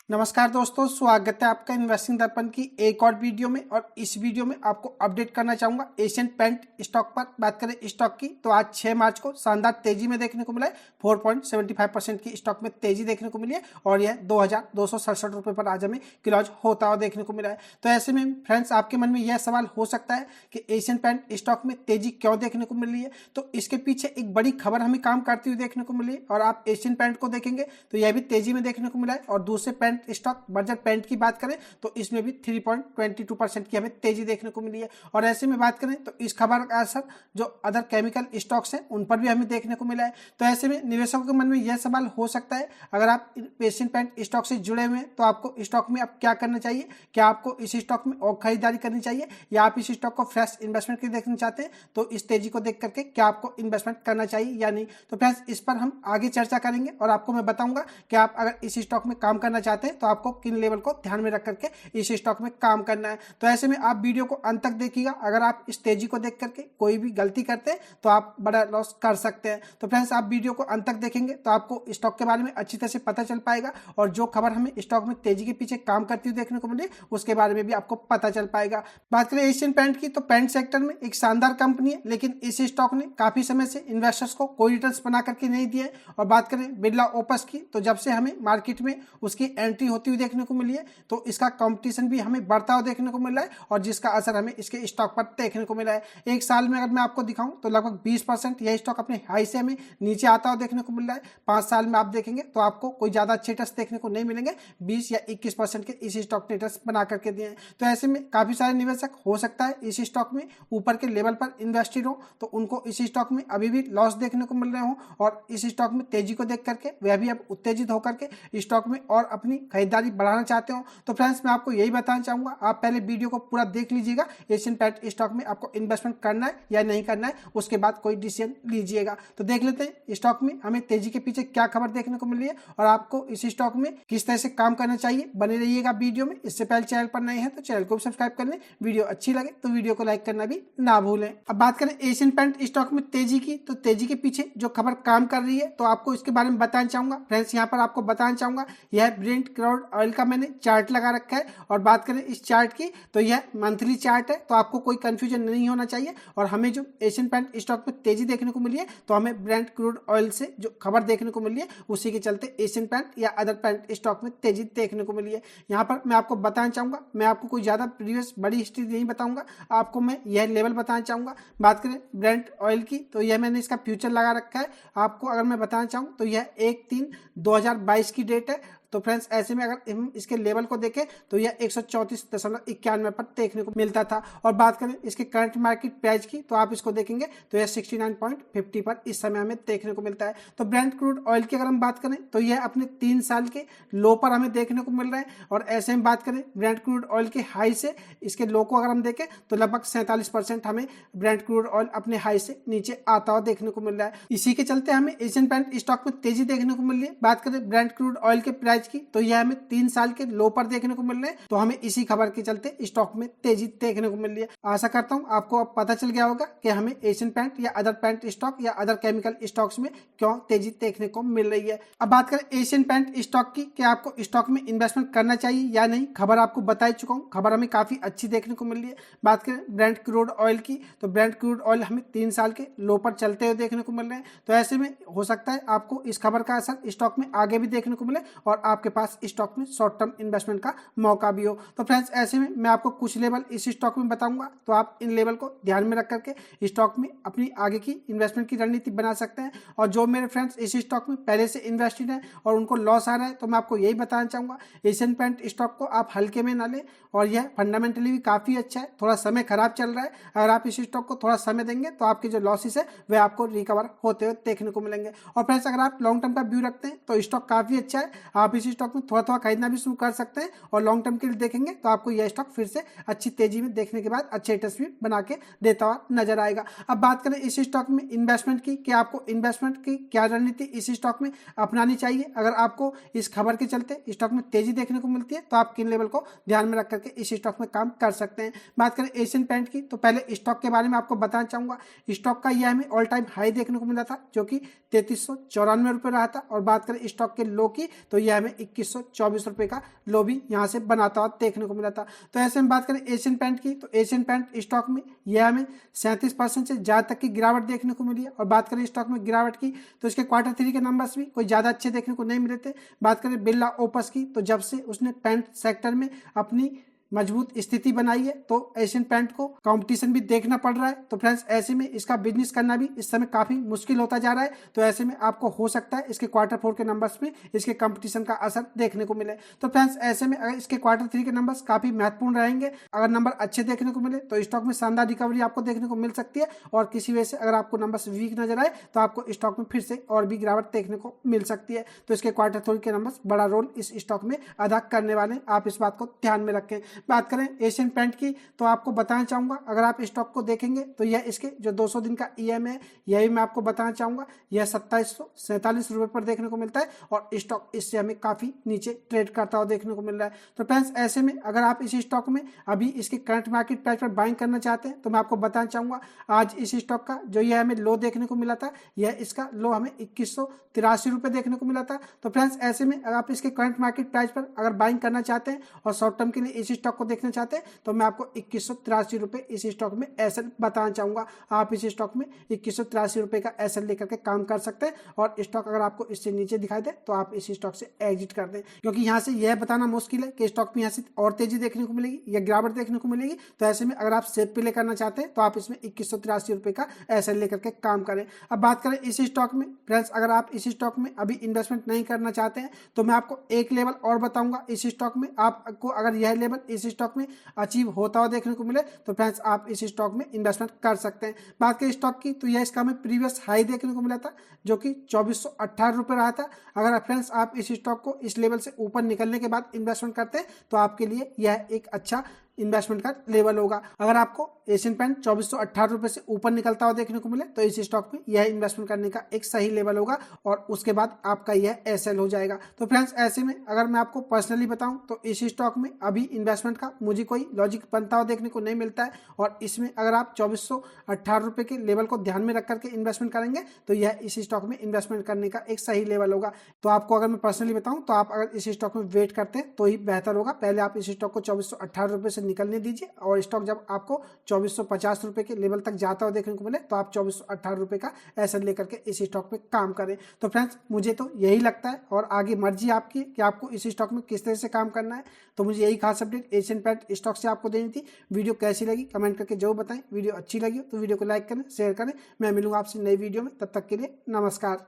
नमस्कार दोस्तों, स्वागत है आपका इन्वेस्टिंग दर्पण की एक और वीडियो में। और इस वीडियो में आपको अपडेट करना चाहूंगा एशियन पेंट स्टॉक पर। बात करें स्टॉक की तो आज 6 मार्च को शानदार तेजी में देखने को मिला है। 4.75% की स्टॉक में तेजी देखने को मिली है और यह 2267 रुपये पर आज हमें क्लोज होता हुआ देखने को मिला है। तो ऐसे में फ्रेंड्स, आपके मन में यह सवाल हो सकता है कि एशियन पेंट स्टॉक में तेजी क्यों देखने को मिल रही है। तो इसके पीछे एक बड़ी खबर हमें काम करती हुई देखने को मिली है। और आप एशियन पेंट को देखेंगे तो यह भी तेजी में देखने को मिला है। और दूसरे पेंट स्टॉक बर्जर पेंट की बात करें तो इसमें भी 3.22% की हमें तेजी देखने को मिली है। और ऐसे में बात करें तो इस खबर का असर जो अदर केमिकल स्टॉक्स हैं उन पर भी हमें देखने को मिला है। तो ऐसे में निवेशकों के मन में यह सवाल हो सकता है, अगर आप एशियन पेंट स्टॉक से जुड़े हुए हैं तो आपको स्टॉक में अब क्या करना चाहिए। क्या आपको इस स्टॉक में और खरीदारी करनी चाहिए या आप इस स्टॉक को फ्रेश इन्वेस्टमेंट के देखना चाहते हैं। तो इस तेजी को देख करके क्या आपको इन्वेस्टमेंट करना चाहिए या नहीं। तो फ्रेंड्स, इस पर हम आगे चर्चा करेंगे और आपको मैं बताऊंगा कि आप अगर इस स्टॉक में काम करना चाहते हैं तो आपको किन लेवल को ध्यान में रख करके इस स्टॉक में काम करना है। तो ऐसे में आप वीडियो को अंत तक देखिएगा। अगर आप इस तेजी को देख करके कोई भी गलती करते हैं तो आप बड़ा लॉस कर सकते हैं। तो फ्रेंड्स, आप वीडियो को अंत तक देखेंगे तो आपको स्टॉक के बारे में अच्छी तरह से पता चल पाएगा और जो खबर हमें स्टॉक में तेजी के पीछे काम करती हुई देखने को मिली उसके बारे में भी आपको पता चल पाएगा। बात करें एशियन पेंट की तो पेंट सेक्टर में एक शानदार कंपनी है, लेकिन इस स्टॉक ने काफी समय से इन्वेस्टर्स को कोई रिटर्न्स बना करके नहीं दिए। और बात करें बिरला ओपस की तो जब से हमें मार्केट में उसकी एंट्री होती हुई देखने को मिली है तो इसका कंपटीशन भी हमें बढ़ता हुआ देखने को मिल रहा है और जिसका असर हमें इसके स्टॉक पर देखने को मिला है। एक साल में अगर मैं आपको दिखाऊं तो लगभग 20% यह स्टॉक अपने हाई से हमें नीचे आता हुआ देखने को मिल रहा है। 5 साल में आप देखेंगे तो आपको कोई ज्यादा अच्छे रिटर्न्स देखने को नहीं मिलेंगे। 20 या 21% के इस स्टॉक ने रिटर्न्स बना करके दिए हैं। तो ऐसे में काफी सारे निवेशक हो सकता है इस स्टॉक में ऊपर के लेवल पर इन्वेस्टेड हो तो उनको इस स्टॉक में अभी भी लॉस देखने को मिल रहे हो और इस स्टॉक में तेजी को देख करके वह भी अब उत्तेजित होकर के स्टॉक में और अपनी खरीदारी बढ़ाना चाहते हो। तो फ्रेंड्स, मैं आपको यही बताना चाहूंगा, आप पहले वीडियो को पूरा देख लीजिएगा। एशियन पेंट स्टॉक में आपको इन्वेस्टमेंट करना है या नहीं करना है, उसके बाद कोई डिसीजन लीजिएगा। तो देख लेते हैं स्टॉक में हमें तेजी के पीछे क्या खबर देखने को मिली है और आपको इस स्टॉक में किस तरह से काम करना चाहिए। बने रहिएगा वीडियो में। इससे पहले चैनल पर नए हैं तो चैनल को सब्सक्राइब कर लें। वीडियो अच्छी लगे तो वीडियो को लाइक करना भी ना भूलें। अब बात करें एशियन पेंट स्टॉक में तेजी की तो तेजी के पीछे जो खबर काम कर रही है तो आपको इसके बारे में बताना चाहूंगा। फ्रेंड्स, यहाँ पर आपको बताना चाहूंगा यह ब्रेंट क्रूड ऑयल का मैंने चार्ट लगा रखा है। और बात करें इस चार्ट की तो यह मंथली चार्ट है, तो आपको कोई कंफ्यूजन नहीं होना चाहिए। और हमें जो एशियन पेंट स्टॉक में तेजी देखने को मिली है तो हमें ब्रेंट क्रूड ऑयल से जो खबर देखने को मिली है उसी के चलते एशियन पेंट या अदर पेंट स्टॉक में तेजी देखने को मिली है। यहाँ पर मैं आपको बताना चाहूंगा, मैं आपको कोई ज्यादा प्रीवियस बड़ी हिस्ट्री नहीं बताऊंगा, आपको मैं यह लेवल बताना चाहूंगा। बात करें ब्रेंट ऑयल की तो यह मैंने इसका फ्यूचर लगा रखा है। आपको अगर मैं बताना चाहूँ तो यह 1/3/2022 की डेट है। तो फ्रेंड्स, ऐसे में अगर हम इसके लेवल को देखें तो यह 134.91 पर देखने को मिलता था। और बात करें इसके करंट मार्केट प्राइस की तो आप इसको देखेंगे तो यह 69.50 पर इस समय हमें देखने को मिलता है। तो ब्रेंट क्रूड ऑयल की अगर हम बात करें तो यह अपने 3 साल के लो पर हमें देखने को मिल रहा है। और ऐसे में बात करें ब्रेंट क्रूड ऑयल के हाई से इसके लो को अगर हम देखें तो लगभग 47% हमें ब्रेंट क्रूड ऑयल अपने हाई से नीचे आता हुआ देखने को मिल रहा है। इसी के चलते हमें एशियन पेंट स्टॉक में तेजी देखने को मिल रही है। बात करें ब्रेंट क्रूड ऑयल के प्राइस की तो यह हमें 3 साल के लो पर देखने को मिल रहे हैं। तो हमें इसी खबर के चलते स्टॉक में तेजी देखने को मिल रही है। आशा करता हूं आपको अब पता चल गया होगा कि हमें एशियन पेंट या अदर पेंट स्टॉक या अदर केमिकल स्टॉक्स में क्यों तेजी देखने को मिल रही है। अब बात करें एशियन पेंट स्टॉक की कि आपको स्टॉक में इन्वेस्टमेंट करना चाहिए या नहीं, खबर आपको बता चुका हूँ। खबर हमें काफी अच्छी देखने को मिल रही है। बात करें ब्रेंट क्रूड ऑयल की तो ब्रेंट क्रूड ऑयल हमें 3 साल के लो पर चलते हुए देखने को मिल रहे हैं। तो ऐसे में हो सकता है आपको इस खबर का असर स्टॉक में आगे भी देखने को मिले और आपके पास स्टॉक में शॉर्ट टर्म इन्वेस्टमेंट का मौका भी हो। तो फ्रेंड्स, ऐसे में मैं आपको कुछ लेवल इस स्टॉक में बताऊंगा, तो आप इन लेवल को ध्यान में रख करके स्टॉक में अपनी आगे की इन्वेस्टमेंट की रणनीति बना सकते हैं। और जो मेरे फ्रेंड्स इस स्टॉक में पहले से इन्वेस्टेड हैं और उनको लॉस आ रहा है तो मैं आपको यही बताना चाहूंगा, एशियन पेंट स्टॉक को आप हल्के में ना लें। और यह फंडामेंटली भी काफी अच्छा है। थोड़ा समय खराब चल रहा है, अगर आप इस स्टॉक को थोड़ा समय देंगे तो आपके जो लॉसेस है वह आपको रिकवर होते हुए देखने को मिलेंगे। और फ्रेंड्स, अगर आप लॉन्ग टर्म का व्यू रखते हैं तो स्टॉक काफी अच्छा है। आप इस स्टॉक में थोड़ा थोड़ा खरीदना भी शुरू कर सकते हैं और लॉन्ग टर्म के लिए देखेंगे तो आपको यह स्टॉक फिर से अच्छी तेजी में देखने के बाद अच्छे रिटर्न्स भी बना के देता हुआ नजर आएगा। अब बात करें इस स्टॉक में इन्वेस्टमेंट की कि आपको इन्वेस्टमेंट की क्या रणनीति इस स्टॉक में अपनानी चाहिए। अगर आपको इस खबर के चलते स्टॉक में तेजी देखने को मिलती है तो आप किन लेवल को ध्यान में रख करके इस स्टॉक में काम कर सकते हैं। बात करें एशियन पेंट की तो पहले स्टॉक के बारे में आपको बताना चाहूंगा। स्टॉक का यह हमें ऑल टाइम हाई देखने को मिला था जो कि 3394 रुपये रहा था। और बात करें स्टॉक के लो की तो यह हमें हमें 2124 रुपये का लो भी यहाँ से बनाता हुआ देखने को मिला था। तो ऐसे में बात करें एशियन पेंट की, तो एशियन पेंट स्टॉक में यह हमें 37% से ज़्यादा तक की गिरावट देखने को मिली है। और बात करें स्टॉक में गिरावट की, तो इसके Q3 के नंबर्स भी कोई ज़्यादा अच्छे देखने को नहीं मिले थे। बात करें बिरला ओपस की, तो जब से उसने पेंट सेक्टर में अपनी मजबूत स्थिति बनाई है तो एशियन पेंट को कंपटीशन भी देखना पड़ रहा है। तो फ्रेंड्स ऐसे में इसका बिजनेस करना भी इस समय काफ़ी मुश्किल होता जा रहा है। तो ऐसे में आपको हो सकता है इसके Q4 के नंबर्स में इसके कंपटीशन का असर देखने को मिले। तो फ्रेंड्स ऐसे में अगर इसके Q3 के नंबर्स काफ़ी महत्वपूर्ण रहेंगे, अगर नंबर अच्छे देखने को मिले तो स्टॉक में शानदार रिकवरी आपको देखने को मिल सकती है। और किसी वजह से अगर आपको नंबर्स वीक नजर आए तो आपको स्टॉक में फिर से और भी गिरावट देखने को मिल सकती है। तो इसके Q3 के नंबर्स बड़ा रोल इस स्टॉक में अदा करने वाले, आप इस बात को ध्यान में रखें। बात करें एशियन पेंट की, तो आपको बताना चाहूंगा अगर आप स्टॉक को देखेंगे तो यह इसके जो 200 दिन का EM है यह भी मैं आपको बताना चाहूंगा, यह 2747 रुपये पर देखने को मिलता है और स्टॉक इससे हमें काफी नीचे ट्रेड करता हुआ देखने को मिल रहा है। तो फ्रेंड्स ऐसे में अगर आप इस स्टॉक में अभी इसके करंट मार्केट प्राइस पर बाइंग करना चाहते हैं तो मैं आपको बताना चाहूंगा आज इस स्टॉक का जो यह हमें लो देखने को मिला था, यह इसका लो हमें 2183 रुपये देखने को मिला था। तो फ्रेंड्स ऐसे में अगर आप इसके करंट मार्केट प्राइस पर अगर बाइंग करना चाहते हैं और शॉर्ट टर्म के लिए इस स्टॉक को देखना चाहते हैं तो मैं आपको 2183 रुपये इस स्टॉक में एसएल बताना चाहूंगा। आप इस स्टॉक में 2183 रुपये का एसएल लेकर के काम कर सकते हैं और स्टॉक अगर आपको इससे नीचे दिखाई दे तो आप इस स्टॉक से एग्जिट कर दें, क्योंकि यहाँ से यह बताना मुश्किल है कि स्टॉक में यहाँ से और तेजी देखने को मिलेगी या गिरावट देखने को मिलेगी। तो ऐसे में अगर आप सेफ पे ले करना चाहते हैं तो आप इसमें 2183 रुपये का एसएल लेकर के काम करें। अब बात करें इस स्टॉक में, फ्रेंड्स अगर आप इस स्टॉक में अभी इन्वेस्टमेंट नहीं करना चाहते हैं तो मैं आपको एक लेवल और बताऊंगा इस स्टॉक में। आपको अगर यह लेवल इस स्टॉक में अचीव होता हुआ देखने को मिले तो फ्रेंड्स आप इस स्टॉक में इन्वेस्टमेंट कर सकते हैं। बात करें स्टॉक की, तो यह इसका हमें प्रीवियस हाई देखने को मिला था जो कि 2418 रुपये रहा था। अगर फ्रेंड्स आप इस स्टॉक को इस लेवल से ऊपर निकलने के बाद इन्वेस्टमेंट करते हैं तो आपके लिए यह एक अच्छा इन्वेस्टमेंट का लेवल होगा। अगर आपको एशियन पेंट 2418 रुपये से ऊपर निकलता हुआ देखने को मिले तो इस स्टॉक में यह इन्वेस्टमेंट करने का एक सही लेवल होगा और उसके बाद आपका यह एसएल हो जाएगा। तो फ्रेंड्स ऐसे में अगर मैं आपको पर्सनली बताऊं तो इस स्टॉक में अभी इन्वेस्टमेंट का मुझे कोई लॉजिक बनता हुआ देखने को नहीं मिलता है और इसमें अगर आप 2418 रुपये के लेवल को ध्यान में रख करके इन्वेस्टमेंट करेंगे तो यह इस स्टॉक में इन्वेस्टमेंट करने का एक सही लेवल होगा। तो आपको अगर मैं पर्सनली बताऊं तो आप अगर इस स्टॉक में वेट करते हैं तो ही बेहतर होगा। पहले आप इस स्टॉक को 2418 रुपये से निकलने दीजिए और स्टॉक जब आपको 2450 रुपये के लेवल तक जाता हुआ देखने को मिले तो आप 2418 रुपये का एसएल लेकर के इस स्टॉक में काम करें। तो फ्रेंड्स मुझे तो यही लगता है और आगे मर्जी आपकी कि आपको इस स्टॉक में किस तरह से काम करना है। तो मुझे यही खास अपडेट एशियन पेंट स्टॉक से आपको देनी थी। वीडियो कैसी लगी कमेंट करके जरूर बताएं। वीडियो अच्छी लगी तो वीडियो को लाइक करें, शेयर करें। मैं मिलूंगा आपसे नई वीडियो में, तब तक के लिए नमस्कार।